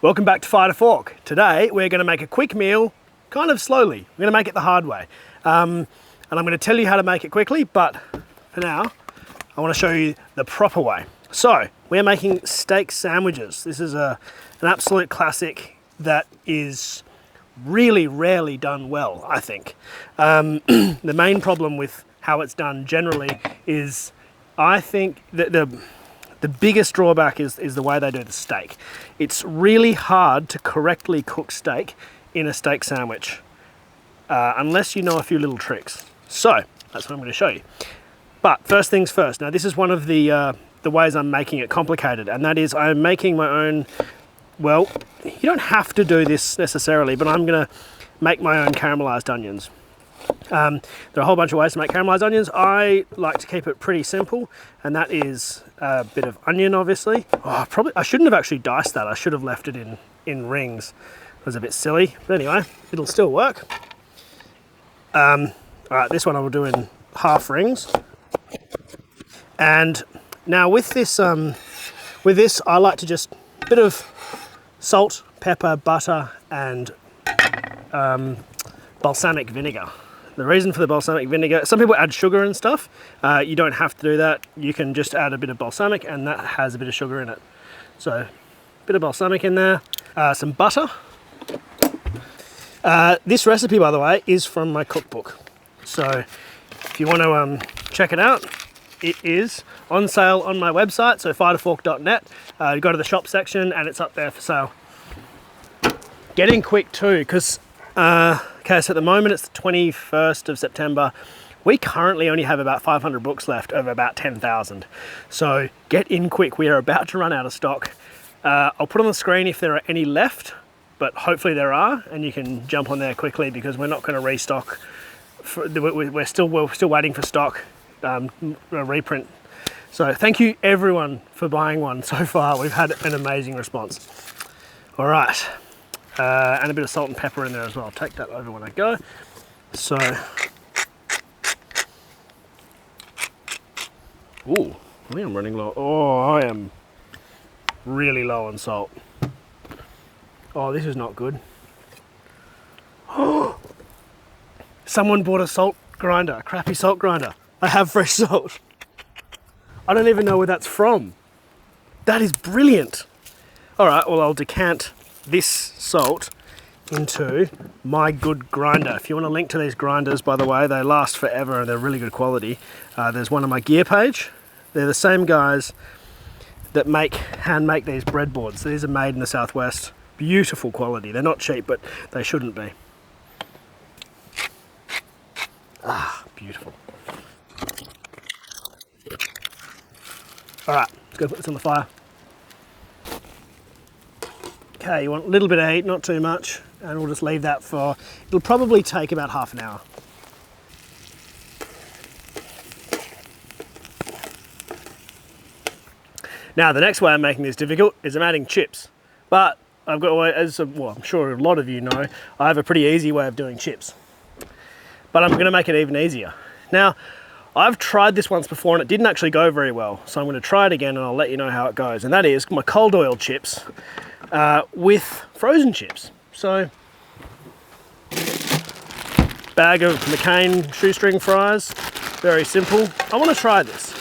Welcome back to Fire to Fork. Today we're going to make a quick meal, kind of slowly. We're going to make it the hard way. And I'm going to tell you how to make it quickly, but for now, I want to show you the proper way. So, we're making steak sandwiches. This is an absolute classic that is really rarely done well, I think. The main problem with how it's done generally is, I think that the biggest drawback is the way they do the steak. It's really hard to correctly cook steak in a steak sandwich, unless you know a few little tricks. So, that's what I'm going to show you. But first things first, now this is one of the ways I'm making it complicated, and that is I'm making my own, well, you don't have to do this necessarily, but I'm going to make my own caramelized onions. There are a whole bunch of ways to make caramelized onions. I like to keep it pretty simple, and that is a bit of onion, obviously. Oh, I shouldn't have actually diced that. I should have left it in rings. It was a bit silly, but anyway, it'll still work. All right, this one I will do in half rings. And now with this, I like to just a bit of salt, pepper, butter, and balsamic vinegar. The reason for the balsamic vinegar, some people add sugar and stuff. You don't have to do that. You can just add a bit of balsamic, and that has a bit of sugar in it. So, a bit of balsamic in there, some butter. This recipe, by the way, is from my cookbook. So, if you want to check it out, it is on sale on my website, so firetofork.net. You go to the shop section, and it's up there for sale. Getting quick too, because okay, so at the moment it's the 21st of September. We currently only have about 500 books left of about 10,000. So get in quick, we are about to run out of stock. I'll put on the screen if there are any left, but hopefully there are, and you can jump on there quickly because we're not going to restock. We're still waiting for stock, a reprint. So thank you everyone for buying one so far. We've had an amazing response. All right. And a bit of salt and pepper in there as well. I'll take that over when I go. So, ooh, I think I'm running low. Oh, I am really low on salt. Oh, this is not good. Oh, someone bought a salt grinder, a crappy salt grinder. I have fresh salt. I don't even know where that's from. That is brilliant. All right, well, I'll decant this salt into my good grinder. If you want a link to these grinders, by the way, they last forever and they're really good quality. There's one on my gear page. They're the same guys that hand make these breadboards. These are made in the southwest. Beautiful quality. They're not cheap, but they shouldn't be. Ah, beautiful. All right, let's go put this on the fire. Okay, you want a little bit of heat, not too much, and we'll just leave that for, it'll probably take about half an hour. Now, the next way I'm making this difficult is I'm adding chips, but I've got, well, I'm sure a lot of you know, I have a pretty easy way of doing chips, but I'm gonna make it even easier. Now, I've tried this once before and it didn't actually go very well, so I'm gonna try it again and I'll let you know how it goes, and that is my cold oil chips. With frozen chips. So, bag of McCain shoestring fries, very simple. I want to try this.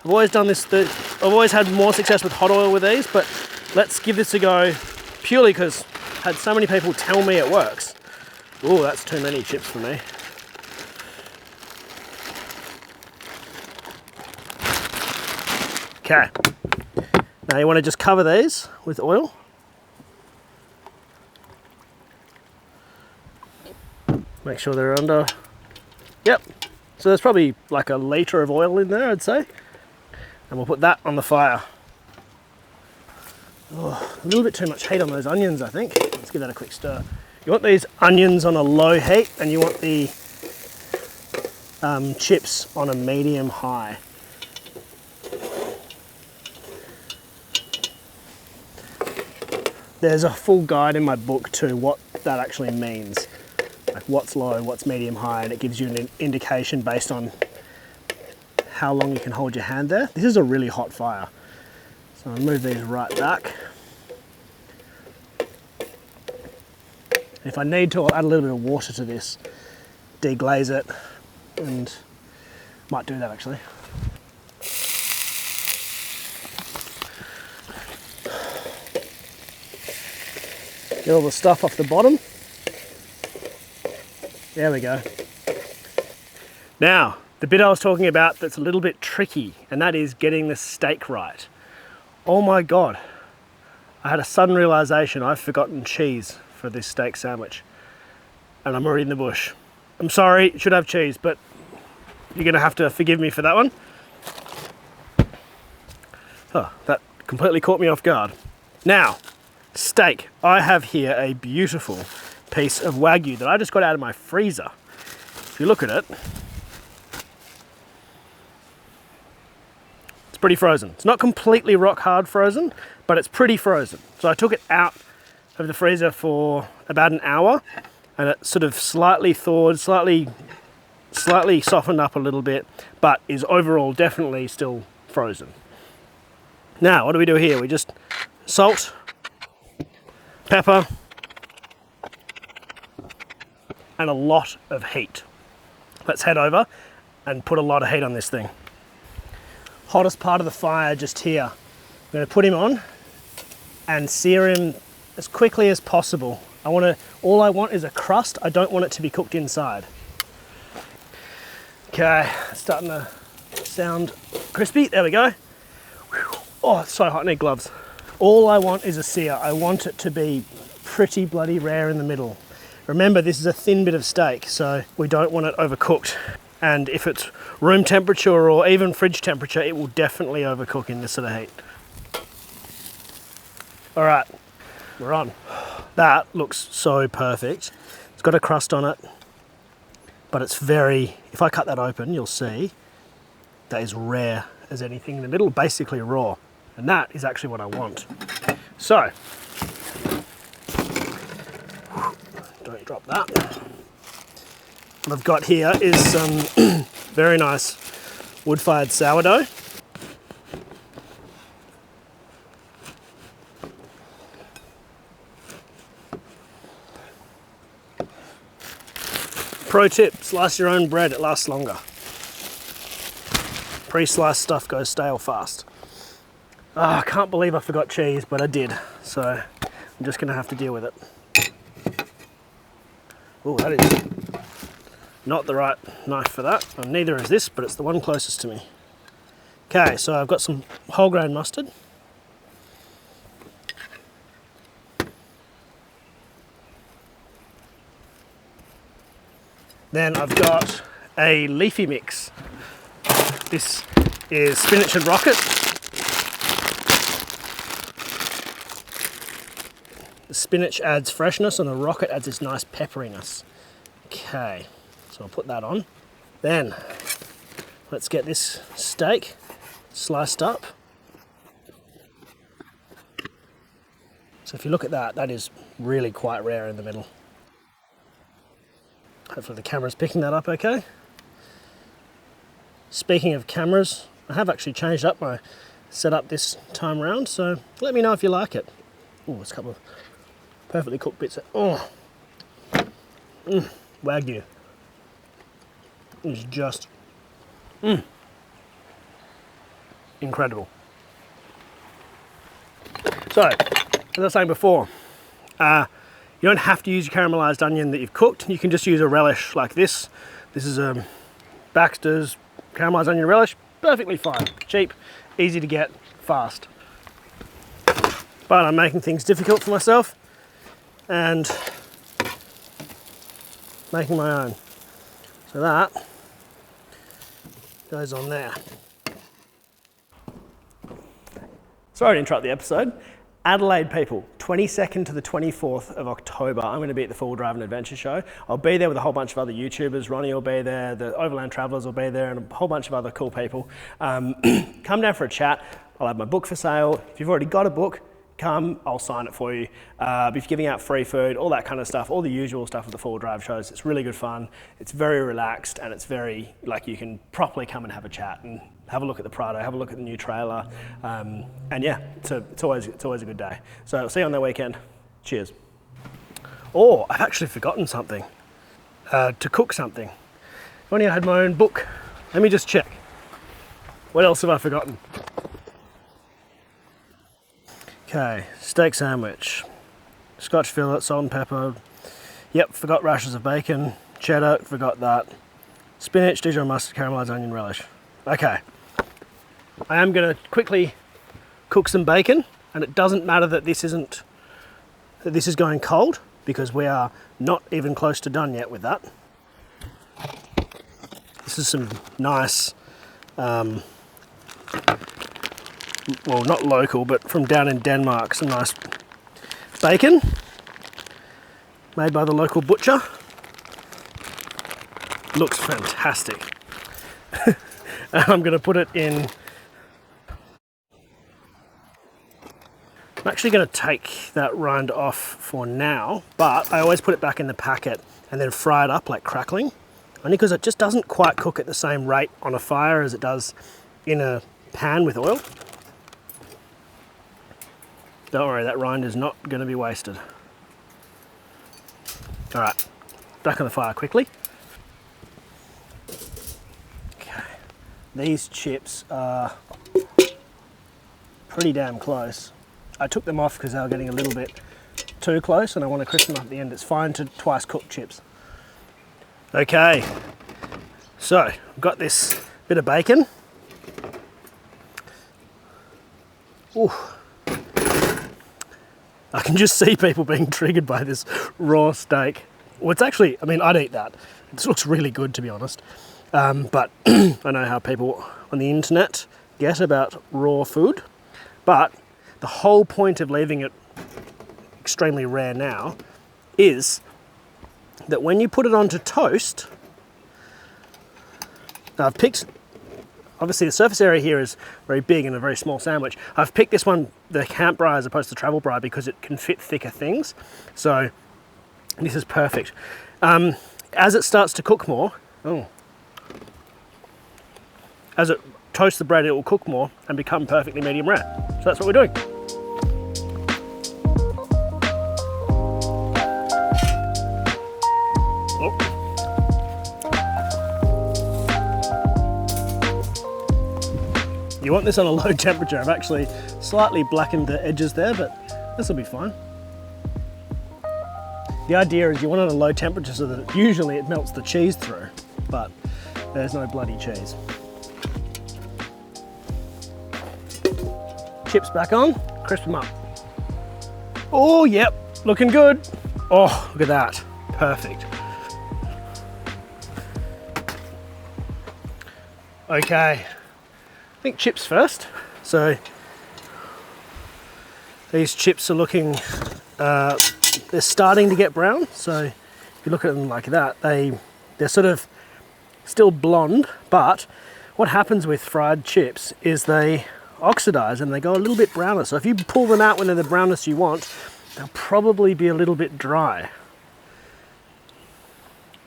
I've always done this, I've always had more success with hot oil with these, but let's give this a go purely because I've had so many people tell me it works. Oh, that's too many chips for me. Okay, now you want to just cover these with oil. Make sure they're under, yep. So there's probably like a litre of oil in there, I'd say. And we'll put that on the fire. Oh, a little bit too much heat on those onions, I think. Let's give that a quick stir. You want these onions on a low heat, and you want the chips on a medium high. There's a full guide in my book to what that actually means. Like what's low, what's medium high, and it gives you an indication based on how long you can hold your hand there. This is a really hot fire. So I'll move these right back. If I need to, I'll add a little bit of water to this, deglaze it, and might do that actually. Get all the stuff off the bottom. There we go. Now, the bit I was talking about that's a little bit tricky, and that is getting the steak right. Oh my God. I had a sudden realization I've forgotten cheese for this steak sandwich. And I'm already in the bush. I'm sorry, it should have cheese, but you're gonna have to forgive me for that one. Oh, that completely caught me off guard. Now, steak. I have here a beautiful piece of Wagyu that I just got out of my freezer. If you look at it, it's pretty frozen. It's not completely rock hard frozen, but it's pretty frozen. So I took it out of the freezer for about an hour, and it sort of slightly thawed, slightly softened up a little bit, but is overall definitely still frozen. Now, what do we do here? We just salt, pepper, and a lot of heat. Let's head over and put a lot of heat on this thing. Hottest part of the fire just here. I'm going to put him on and sear him as quickly as possible. All I want is a crust. I don't want it to be cooked inside. Okay, it's starting to sound crispy. There we go. Oh, it's so hot, I need gloves. All I want is a sear. I want it to be pretty bloody rare in the middle. Remember, this is a thin bit of steak, so we don't want it overcooked. And if it's room temperature or even fridge temperature, it will definitely overcook in this sort of heat. All right, we're on. That looks so perfect. It's got a crust on it, but it's very, if I cut that open, you'll see that is rare as anything in the middle, basically raw. And that is actually what I want. So, don't drop that. What I've got here is some very nice wood-fired sourdough. Pro tip, slice your own bread, it lasts longer. Pre-sliced stuff goes stale fast. Oh, I can't believe I forgot cheese, but I did. So I'm just gonna have to deal with it. Oh, that is not the right knife for that. And neither is this, but it's the one closest to me. Okay, so I've got some whole grain mustard. Then I've got a leafy mix. This is spinach and rocket. The spinach adds freshness and the rocket adds this nice pepperiness. Okay, so I'll put that on. Then let's get this steak sliced up. So if you look at that, that is really quite rare in the middle. Hopefully the camera's picking that up okay. Speaking of cameras, I have actually changed up my setup this time around, so let me know if you like it. Oh, there's a couple of perfectly cooked bits. Oh, Wagyu. It's just incredible. So, as I was saying before, you don't have to use your caramelized onion that you've cooked. You can just use a relish like this. This is a Baxter's caramelized onion relish. Perfectly fine. Cheap, easy to get, fast. But I'm making things difficult for myself and making my own. So that goes on there. Sorry to interrupt the episode. Adelaide people, 22nd to the 24th of October, I'm going to be at the Full Drive and Adventure Show. I'll be there with a whole bunch of other YouTubers. Ronnie will be there, the Overland Travellers will be there, and a whole bunch of other cool people. Come down for a chat. I'll have my book for sale. If you've already got a book, come, I'll sign it for you. I'll be giving out free food, all that kind of stuff, all the usual stuff at the Full Drive shows. It's really good fun. It's very relaxed, and it's very, like, you can properly come and have a chat and have a look at the Prado, have a look at the new trailer. And yeah, it's always a good day. So see you on the weekend. Cheers. Or I've actually forgotten something, to cook something. If only I had my own book. Let me just check. What else have I forgotten? Okay, steak sandwich, Scotch fillet, salt and pepper. Yep, forgot rashers of bacon, cheddar, forgot that. Spinach, Dijon mustard, caramelized onion relish. Okay, I am gonna quickly cook some bacon, and it doesn't matter that this is going cold, because we are not even close to done yet with that. This is some nice, well, not local, but from down in Denmark, some nice bacon made by the local butcher. Looks fantastic. I'm going to put it in. I'm actually going to take that rind off for now, but I always put it back in the packet and then fry it up like crackling, only because it just doesn't quite cook at the same rate on a fire as it does in a pan with oil. Don't worry, that rind is not going to be wasted. All right, back on the fire quickly. Okay, these chips are pretty damn close. I took them off because they were getting a little bit too close and I want to crisp them up at the end. It's fine to twice cook chips. Okay, so I've got this bit of bacon. Ooh. I can just see people being triggered by this raw steak. Well, it's actually, I mean, I'd eat that. This looks really good, to be honest. But I know how people on the internet get about raw food. But the whole point of leaving it extremely rare now is that when you put it onto toast, I've picked, obviously the surface area here is very big and a very small sandwich. I've picked this one, the camp braai as opposed to travel braai, because it can fit thicker things. So this is perfect. As it starts to cook more, as it toasts the bread, it will cook more and become perfectly medium rare. So that's what we're doing. You want this on a low temperature. I've actually slightly blackened the edges there, but this will be fine. The idea is you want it on a low temperature so that usually it melts the cheese through, but there's no bloody cheese. Chips back on, crisp them up. Oh, yep, looking good. Oh, look at that, perfect. Okay. I think chips first. So these chips are looking, they're starting to get brown. So if you look at them like that, they're sort of still blonde, but what happens with fried chips is they oxidize and they go a little bit browner. So if you pull them out when they're the brownness you want, they'll probably be a little bit dry.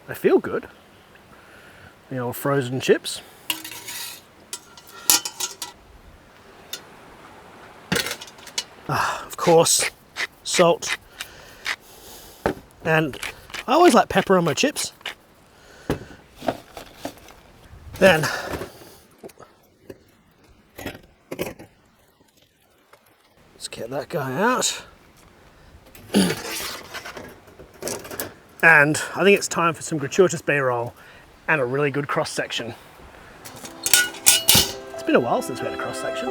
They feel good. The old frozen chips. Of course, salt, and I always like pepper on my chips. Then let's get that guy out. And I think it's time for some gratuitous B-roll and a really good cross section. It's been a while since we had a cross section.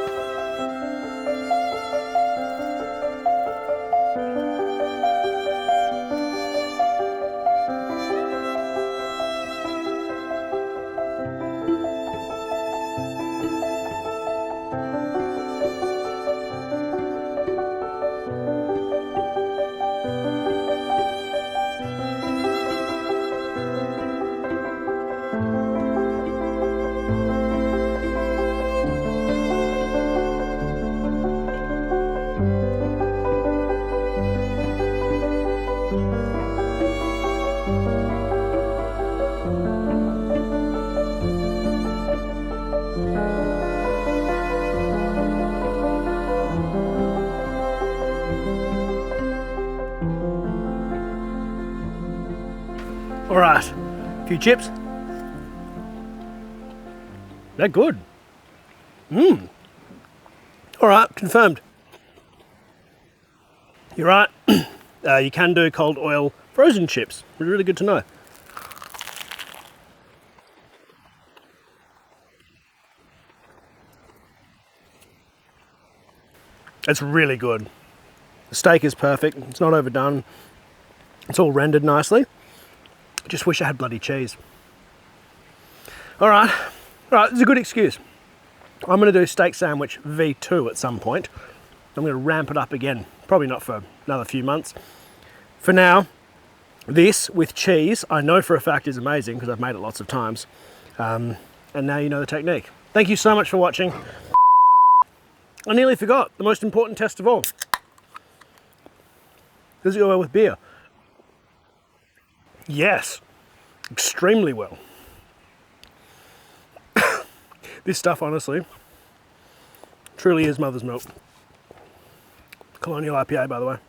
few chips. They're good. All right, confirmed. You're right. You can do cold oil frozen chips. Really good to know. It's really good. The steak is perfect. It's not overdone. It's all rendered nicely. Just wish I had bloody cheese. All right, it's a good excuse. I'm going to do steak sandwich V2 at some point. I'm going to ramp it up again. Probably not for another few months. For now, this with cheese, I know for a fact is amazing because I've made it lots of times. And now you know the technique. Thank you so much for watching. I nearly forgot the most important test of all. Does it go well with beer? Yes, extremely well. This stuff, honestly, truly is mother's milk. Colonial IPA, by the way.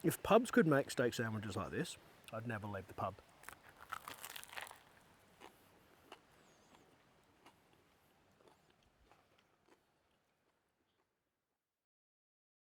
If pubs could make steak sandwiches like this, I'd never leave the pub.